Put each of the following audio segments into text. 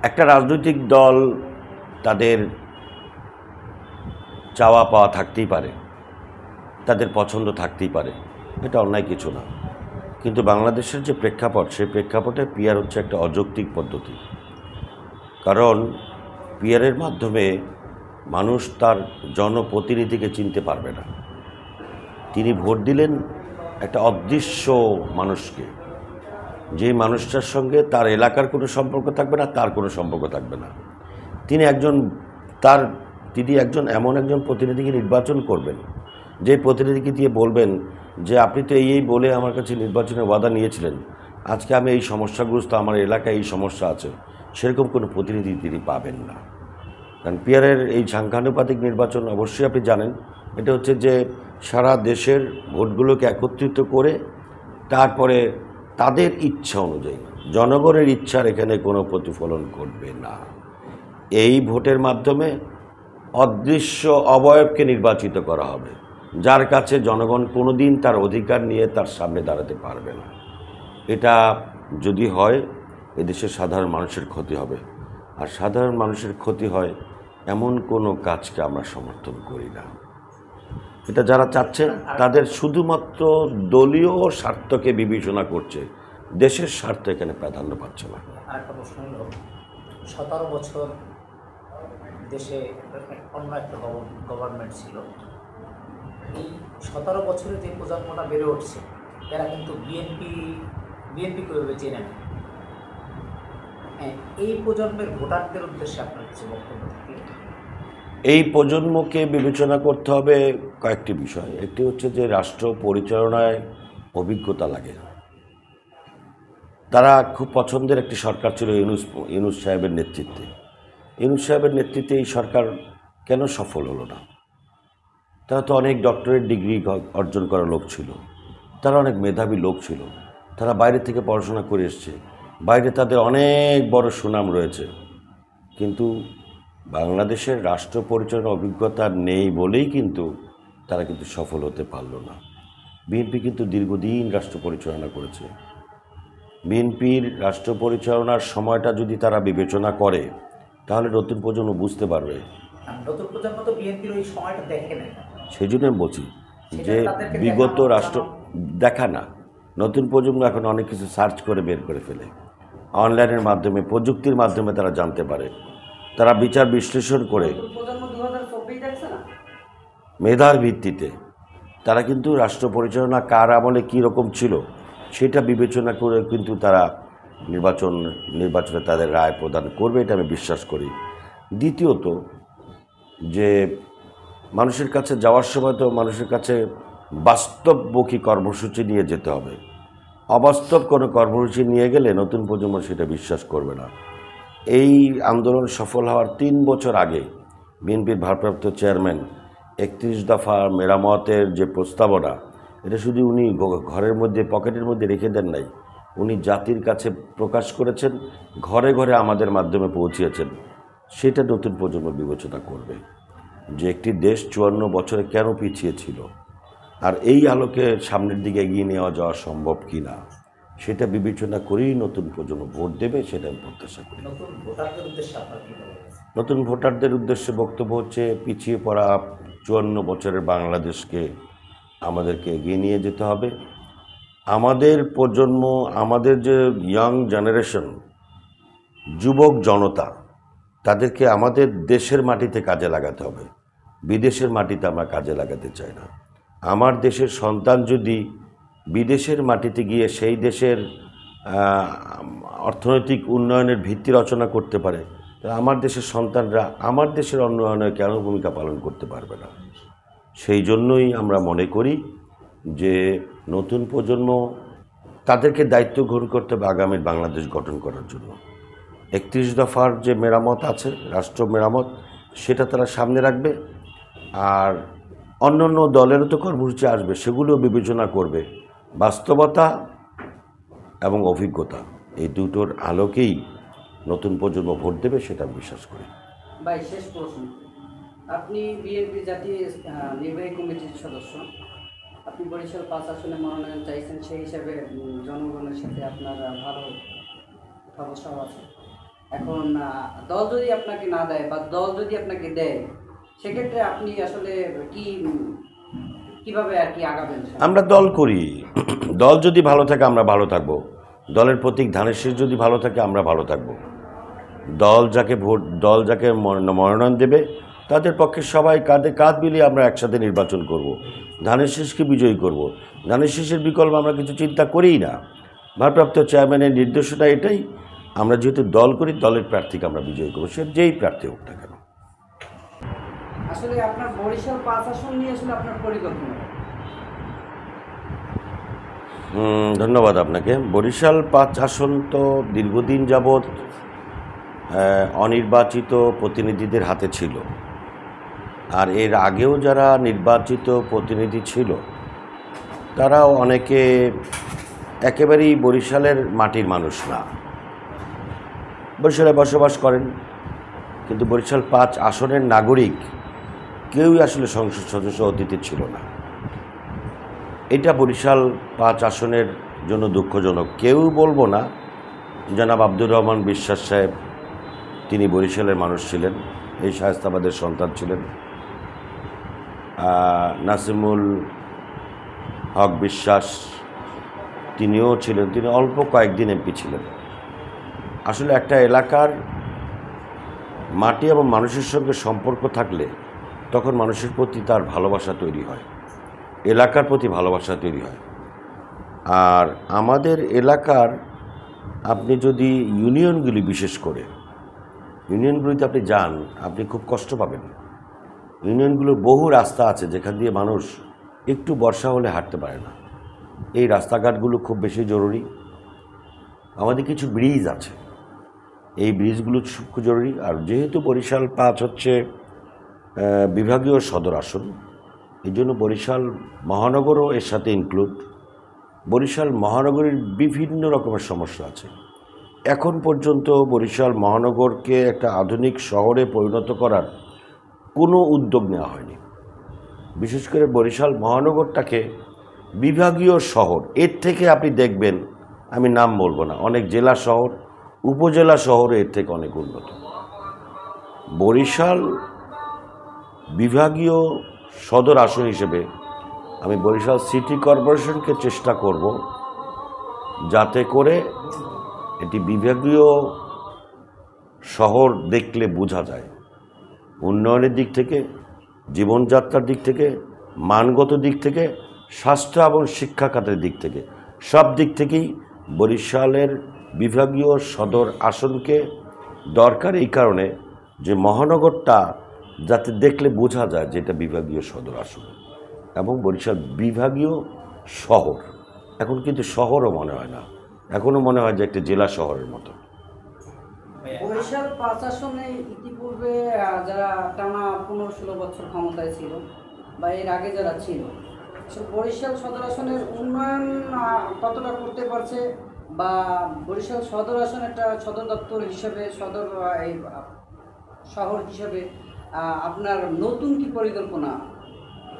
একটা রাজনৈতিক দল তাদের চাওয়া পাওয়া থাকতেই পারে, তাদের পছন্দ থাকতেই পারে, এটা অন্যায় কিছু না। কিন্তু বাংলাদেশের যে প্রেক্ষাপট, সেই প্রেক্ষাপটে পিআর হচ্ছে একটা অযৌক্তিক পদ্ধতি। কারণ পিআরের মাধ্যমে মানুষ তার জনপ্রতিনিধিকে চিনতে পারবে না। তিনি ভোট দিলেন একটা অদৃশ্য মানুষকে, যে মানুষটার সঙ্গে তার এলাকার কোনো সম্পর্ক থাকবে না, তার কোনো সম্পর্ক থাকবে না। তিনি একজন এমন একজন প্রতিনিধিকে নির্বাচন করবেন, যে প্রতিনিধিকে দিয়ে বলবেন যে আপনি তো এই বলে আমার কাছে নির্বাচনের ওয়াদা নিয়েছিলেন, আজকে আমি এই সমস্যাগ্রস্ত, আমার এলাকায় এই সমস্যা আছে। সেরকম কোনো প্রতিনিধি তিনি পাবেন না। কারণ পিআরের এই সাংখ্যানুপাতিক নির্বাচন অবশ্যই আপনি জানেন, এটা হচ্ছে যে সারা দেশের ভোটগুলোকে একত্রিত করে তারপরে তাদের ইচ্ছা অনুযায়ী, জনগণের ইচ্ছার এখানে কোনো প্রতিফলন ঘটবে না। এই ভোটের মাধ্যমে অদৃশ্য অবয়বকে নির্বাচিত করা হবে, যার কাছে জনগণ কোনোদিন তার অধিকার নিয়ে তার সামনে দাঁড়াতে পারবে না। এটা যদি হয়, এদেশের সাধারণ মানুষের ক্ষতি হবে। আর সাধারণ মানুষের ক্ষতি হয় এমন কোনো কাজকে আমরা সমর্থন করি না। এটা যারা চাচ্ছে তাদের শুধুমাত্র দলীয় স্বার্থকে বিবেচনা করছে, দেশের স্বার্থ এখানে প্রাধান্য পাচ্ছে না। আরেকটা প্রশ্ন হলো, 17 বছর দেশে অন্য একটা গভর্নমেন্ট ছিল। এই 17 বছরে যে প্রজন্মটা বেড়ে উঠছে, এরা কিন্তু বিএনপি কীভাবে চেনে না। এই প্রজন্মের ভোটারদের উদ্দেশ্যে আপনার কিছু বক্তব্য থাকে? এই প্রজন্মকে বিবেচনা করতে হবে কয়েকটি বিষয়। একটি হচ্ছে যে রাষ্ট্র পরিচালনায় অভিজ্ঞতা লাগে। তারা খুব পছন্দের একটি সরকার ছিল ইউনূস সাহেবের নেতৃত্বে। ইউনূস সাহেবের নেতৃত্বে এই সরকার কেন সফল হলো না? তারা তো অনেক ডক্টরেট ডিগ্রি অর্জন করা লোক ছিল, তারা অনেক মেধাবী লোক ছিল, তারা বাইরে থেকে পড়াশোনা করে এসছে, বাইরে তাদের অনেক বড় সুনাম রয়েছে। কিন্তু বাংলাদেশের রাষ্ট্র পরিচালনার অভিজ্ঞতা নেই বলেই কিন্তু তারা কিন্তু সফল হতে পারল না। বিএনপি কিন্তু দীর্ঘদিন রাষ্ট্র পরিচালনা করেছে। বিএনপির রাষ্ট্র পরিচালনার সময়টা যদি তারা বিবেচনা করে, তাহলে নতুন প্রজন্ম বুঝতে পারবে। নতুন প্রজন্ম তো বিএনপির ওই সময়টা দেখে নেয়। সেই জন্য আমি বলছি যে বিগত রাষ্ট্র দেখা না, নতুন প্রজন্ম এখন অনেক কিছু সার্চ করে বের করে ফেলে, অনলাইনের মাধ্যমে, প্রযুক্তির মাধ্যমে তারা জানতে পারে, তারা বিচার বিশ্লেষণ করে মেধার ভিত্তিতে তারা কিন্তু রাষ্ট্র পরিচালনা কার আমলে কী রকম ছিল সেটা বিবেচনা করে কিন্তু তারা নির্বাচনে তাদের রায় প্রদান করবে, এটা আমি বিশ্বাস করি। দ্বিতীয়ত, যে মানুষের কাছে যাওয়ার সময় তো মানুষের কাছে বাস্তবমুখী কর্মসূচি নিয়ে যেতে হবে। অবাস্তব কোনো কর্মসূচি নিয়ে গেলে নতুন প্রজন্ম সেটা বিশ্বাস করবে না। এই আন্দোলন সফল হওয়ার 3 বছর আগে বিএনপির ভারপ্রাপ্ত চেয়ারম্যান 31 দফা মেরামতের যে প্রস্তাবনা, এটা শুধু উনি ঘরের মধ্যে পকেটের মধ্যে রেখে দেন নাই, উনি জাতির কাছে প্রকাশ করেছেন, ঘরে ঘরে আমাদের মাধ্যমে পৌঁছিয়েছেন। সেটা নতুন প্রজন্ম বিবেচনা করবে যে একটি দেশ 54 বছরে কেন পিছিয়ে ছিল, আর এই আলোকে সামনের দিকে এগিয়ে নেওয়া যাওয়া সম্ভব কি না, সেটা বিবেচনা করেই নতুন প্রজন্ম ভোট দেবে, সেটা আমি প্রত্যাশা করি। নতুন ভোটারদের উদ্দেশ্যে বক্তব্য হচ্ছে, পিছিয়ে পড়া 54 বছরের বাংলাদেশকে আমাদেরকে এগিয়ে নিয়ে যেতে হবে। আমাদের প্রজন্ম, আমাদের যে ইয়াং জেনারেশন, যুবক জনতা, তাদেরকে আমাদের দেশের মাটিতে কাজে লাগাতে হবে, বিদেশের মাটিতে আমরা কাজে লাগাতে চাই না। আমার দেশের সন্তান যদি বিদেশের মাটিতে গিয়ে সেই দেশের অর্থনৈতিক উন্নয়নের ভিত্তি রচনা করতে পারে, আমার দেশের সন্তানরা আমার দেশের উন্নয়নে কেন ভূমিকা পালন করতে পারবে না? সেই জন্যই আমরা মনে করি যে নতুন প্রজন্ম, তাদেরকে দায়িত্ব গ্রহণ করতে হবে আগামী বাংলাদেশ গঠন করার জন্য। 31 দফার যে মেরামত আছে, রাষ্ট্র মেরামত, সেটা তারা সামনে রাখবে। আর অন্যান্য দলেরও তো কর্মসূচি আসবে, সেগুলো বিবেচনা করবে। বাস্তবতা এবং অভিজ্ঞতা, এই দুটোর আলোকেই নতুন প্রজন্ম ভোট দেবে, সেটা বিশ্বাস করি। ভাই, শেষ প্রশ্ন, আপনি বিএনপি জাতীয় নির্বাহী কমিটির সদস্য, আপনি বরিশাল 5 আসনে মনোনয়ন চাইছেন, সেই হিসাবে জনগণের সাথে আপনার ভালো ব্যবস্থাও আছে? এখন দল যদি আপনাকে না দেয় বা দল যদি আপনাকে দেয়, সেক্ষেত্রে আপনি আসলে কিভাবে আর কি আগাবেন? আমরা দল করি, দল যদি ভালো থাকে আমরা ভালো থাকবো, দলের প্রতীক ধানের শীষ যদি ভালো থাকে আমরা ভালো থাকবো। দল যাকে মনোনয়ন দেবে তাদের পক্ষে সবাই কাঁধে কাঁধ মিলিয়ে আমরা একসাথে নির্বাচন করব। ধানের শীষকে বিজয়ী করব। ধানের শীষের বিকল্প আমরা কিছু চিন্তা করিই না। ভারপ্রাপ্ত চেয়ারম্যানের নির্দেশনা এটাই, আমরা যেহেতু দল করি, দলের প্রার্থীকে আমরা বিজয়ী করবো, সে যেই প্রার্থী হোক না কেন। আসলে আপনার বরিশাল 5 আসন নিয়ে আসলে আপনার পরিকল্পনা? ধন্যবাদ আপনাকে। বরিশাল 5 আসন তো দীর্ঘদিন যাবৎ অনির্বাচিত প্রতিনিধিদের হাতে ছিল, আর এর আগেও যারা নির্বাচিত প্রতিনিধি ছিল তারাও অনেকে একেবারেই বরিশালের মাটির মানুষ না, বরিশালে বসবাস করেন, কিন্তু বরিশাল 5 আসনের নাগরিক কেউই আসলে সংসদ সদস্য অতীতে ছিল না। এটা বরিশাল 5 আসনের জন্য দুঃখজনক। কেউ বলবো না জনাব আব্দুর রহমান বিশ্বাস সাহেব, তিনি বরিশালের মানুষ ছিলেন, এই শায়েস্তাবাদের সন্তান ছিলেন। নাসিমুল হক বিশ্বাস তিনিও ছিলেন, তিনি অল্প কয়েকদিন এমপি ছিলেন। আসলে একটা এলাকার মাটি এবং মানুষের সঙ্গে সম্পর্ক থাকলে তখন মানুষের প্রতি তার ভালোবাসা তৈরি হয়, এলাকার প্রতি ভালোবাসা তৈরি হয়। আর আমাদের এলাকার আপনি যদি ইউনিয়নগুলি, বিশেষ করে ইউনিয়নগুলিতে আপনি যান, আপনি খুব কষ্ট পাবেন। ইউনিয়নগুলোর বহু রাস্তা আছে যেখান দিয়ে মানুষ একটু বর্ষা হলে হাঁটতে পারে না। এই রাস্তাঘাটগুলো খুব বেশি জরুরি। আমাদের কিছু ব্রিজ আছে, এই ব্রিজগুলো খুব জরুরি। আর যেহেতু বরিশাল 5 হচ্ছে বিভাগীয় সদর আসন, এই জন্য বরিশাল মহানগরও এর সাথে ইনক্লুড। বরিশাল মহানগরীর বিভিন্ন রকমের সমস্যা আছে। এখন পর্যন্ত বরিশাল মহানগরকে একটা আধুনিক শহরে পরিণত করার কোনো উদ্যোগ নেওয়া হয়নি। বিশেষ করে বরিশাল মহানগরটাকে বিভাগীয় শহর, এর থেকে আপনি দেখবেন, আমি নাম বলবো না, অনেক জেলা শহর, উপজেলা শহর এর থেকে অনেক উন্নত। বরিশাল বিভাগীয় সদর আসন হিসেবে আমি বরিশাল সিটি কর্পোরেশনকে চেষ্টা করব যাতে করে এটি বিভাগীয় শহর দেখলে বোঝা যায়, উন্নয়নের দিক থেকে, জীবনযাত্রার দিক থেকে, মানগত দিক থেকে, স্বাস্থ্য এবং শিক্ষা খাতের দিক থেকে, সব দিক থেকেই বরিশালের বিভাগীয় সদর আসনকে দরকার। এই কারণে যে মহানগরটা যাতে দেখলে বোঝা যায় যে এটা বিভাগীয় সদর আসন এবং বরিশাল বিভাগীয় শহর। এখন কিন্তু শহরও মনে হয় না, এখনও মনে হয় যে একটা জেলা শহরের মতো। বরিশাল 5 আসনে ইতিপূর্বে যারা টানা 15-16 বছর ক্ষমতায় ছিল বা এর আগে যারা ছিল, বরিশাল সদর আসনের উন্নয়ন কতটা করতে পারছে, বা বরিশাল সদর আসন একটা সদর দপ্তর হিসেবে, সদর এই শহর হিসেবে আপনার নতুন কি পরিকল্পনা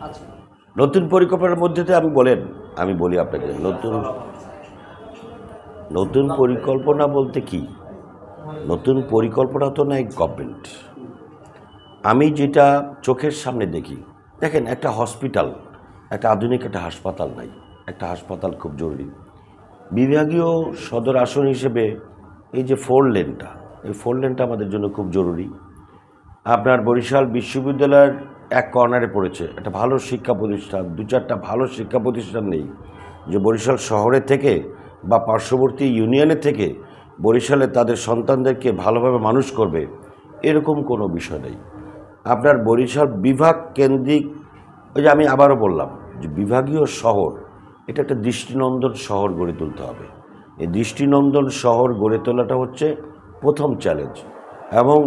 আছে? নতুন পরিকল্পনার মধ্যে আমি বলি আপনাকে, নতুন পরিকল্পনা বলতে কি, নতুন পরিকল্পনা তো নাই গভর্নমেন্ট। আমি যেটা চোখের সামনে দেখি, দেখেন একটা হসপিটাল, একটা আধুনিক একটা হাসপাতাল নাই, একটা হাসপাতাল খুব জরুরি। বিভাগীয় সদর আসন হিসেবে এই যে 4 লেনটা, এই 4 লেনটা আমাদের জন্য খুব জরুরি। আপনার বরিশাল বিশ্ববিদ্যালয়ের এক কর্নারে পড়েছে একটা ভালো শিক্ষা প্রতিষ্ঠান, 2-4টা ভালো শিক্ষা প্রতিষ্ঠান নেই যে বরিশাল শহরে থেকে বা পার্শ্ববর্তী ইউনিয়নে থেকে বরিশালে তাদের সন্তানদেরকে ভালোভাবে মানুষ করবে, এরকম কোনো বিষয় নেই। আপনার বরিশাল বিভাগ কেন্দ্রিক, ওই যে আমি আবারও বললাম যে বিভাগীয় শহর, এটা একটা দৃষ্টিনন্দন শহর গড়ে তুলতে হবে। এই দৃষ্টিনন্দন শহর গড়ে তোলাটা হচ্ছে প্রথম চ্যালেঞ্জ। এবং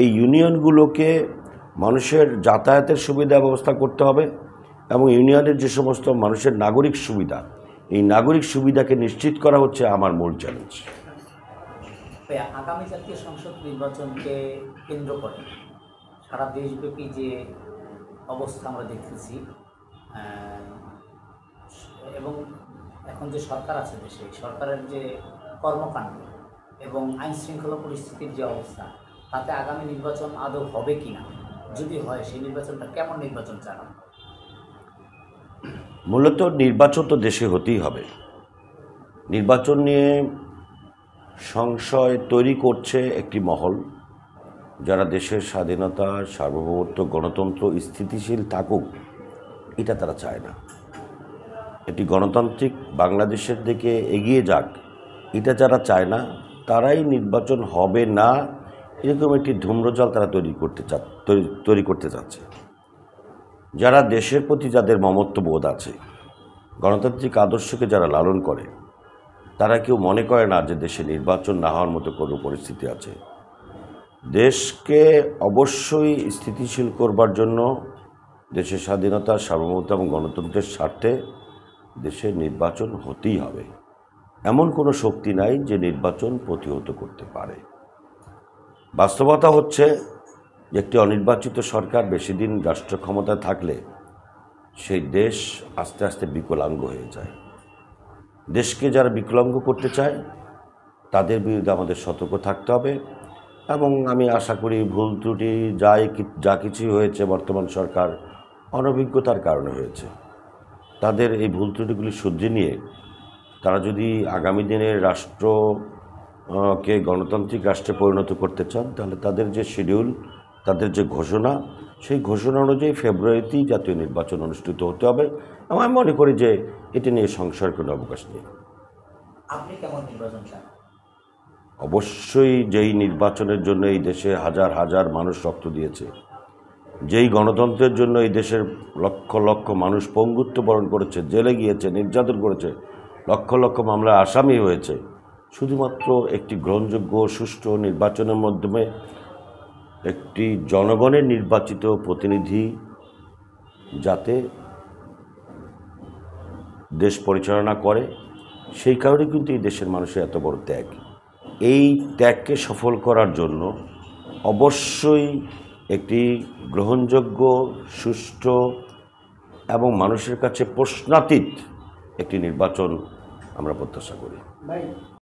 এই ইউনিয়নগুলোকে মানুষের যাতায়াতের সুবিধা ব্যবস্থা করতে হবে এবং ইউনিয়নের যে সমস্ত মানুষের নাগরিক সুবিধা, এই নাগরিক সুবিধাকে নিশ্চিত করা হচ্ছে আমার মূল চ্যালেঞ্জ। আগামী জাতীয় সংসদ নির্বাচনকে কেন্দ্র করে সারা দেশব্যাপী যে অবস্থা আমরা দেখতেছি, এবং এখন যে সরকার আছে দেশে, সরকারের যে কর্মকাণ্ড, এবং আইন শৃঙ্খলা পরিস্থিতির যে অবস্থা, তাতে আগামী নির্বাচন আদৌ হবে কি না, যদি হয় সেই নির্বাচনটা কেমন নির্বাচন চান? মূলত নির্বাচন তো দেশে হতেই হবে। নির্বাচন নিয়ে সংশয় তৈরি করছে একটি মহল, যারা দেশের স্বাধীনতা, সার্বভৌমত্ব, গণতন্ত্র স্থিতিশীল থাকুক, এটা তারা চায় না। একটি গণতান্ত্রিক বাংলাদেশের দিকে এগিয়ে যাক, এটা যারা চায় না, তারাই নির্বাচন হবে না এরকম একটি ধূম্রজাল তারা তৈরি করতে চাচ্ছে। যারা দেশের প্রতি যাদের মমত্ববোধ আছে, গণতান্ত্রিক আদর্শকে যারা লালন করে, তারা কেউ মনে করে না যে দেশে নির্বাচন না হওয়ার মতো কোনো পরিস্থিতি আছে। দেশকে অবশ্যই স্থিতিশীল করবার জন্য দেশের স্বাধীনতা, সার্বভৌমত্ব এবং গণতন্ত্রের স্বার্থে দেশে নির্বাচন হতেই হবে। এমন কোনো শক্তি নাই যে নির্বাচন প্রতিহত করতে পারে। বাস্তবতা হচ্ছে যে একটি অনির্বাচিত সরকার বেশি দিন রাষ্ট্র ক্ষমতায় থাকলে সেই দেশ আস্তে আস্তে বিকলাঙ্গ হয়ে যায়। দেশকে যারা বিকলাঙ্গ করতে চায় তাদের বিরুদ্ধে আমাদের সতর্ক থাকতে হবে। এবং আমি আশা করি ভুল ত্রুটি যা কিছুই হয়েছে বর্তমান সরকার অনভিজ্ঞতার কারণে হয়েছে। তাদের এই ভুল ত্রুটিগুলি শুধরে নিয়ে তারা যদি আগামী দিনের রাষ্ট্রকে গণতান্ত্রিক রাষ্ট্রে পরিণত করতে চান, তাহলে তাদের যে শিডিউল, তাদের যে ঘোষণা, সেই ঘোষণা অনুযায়ী ফেব্রুয়ারিতেই জাতীয় নির্বাচন অনুষ্ঠিত হতে হবে। এবং আমি মনে করি যে এটি নিয়ে সংশয়ের কোনো অবকাশ নেই। আপনি কেমন নির্বাচন চান? অবশ্যই যেই নির্বাচনের জন্য এই দেশে হাজার হাজার মানুষ রক্ত দিয়েছে, যেই গণতন্ত্রের জন্য এই দেশের লক্ষ লক্ষ মানুষ পঙ্গুত্ব বরণ করেছে, জেলে গিয়েছে, নির্যাতন করেছে, লক্ষ লক্ষ মামলায় আসামি হয়েছে, শুধুমাত্র একটি গ্রহণযোগ্য সুষ্ঠু নির্বাচনের মাধ্যমে একটি জনগণের নির্বাচিত প্রতিনিধি যাতে দেশ পরিচালনা করে, সেই কারণে কিন্তু এই দেশের মানুষের এত বড় ত্যাগ। এই ত্যাগকে সফল করার জন্য অবশ্যই একটি গ্রহণযোগ্য, সুষ্ঠু এবং মানুষের কাছে প্রশ্নাতীত একটি নির্বাচন আমরা প্রত্যাশা করি। ভাই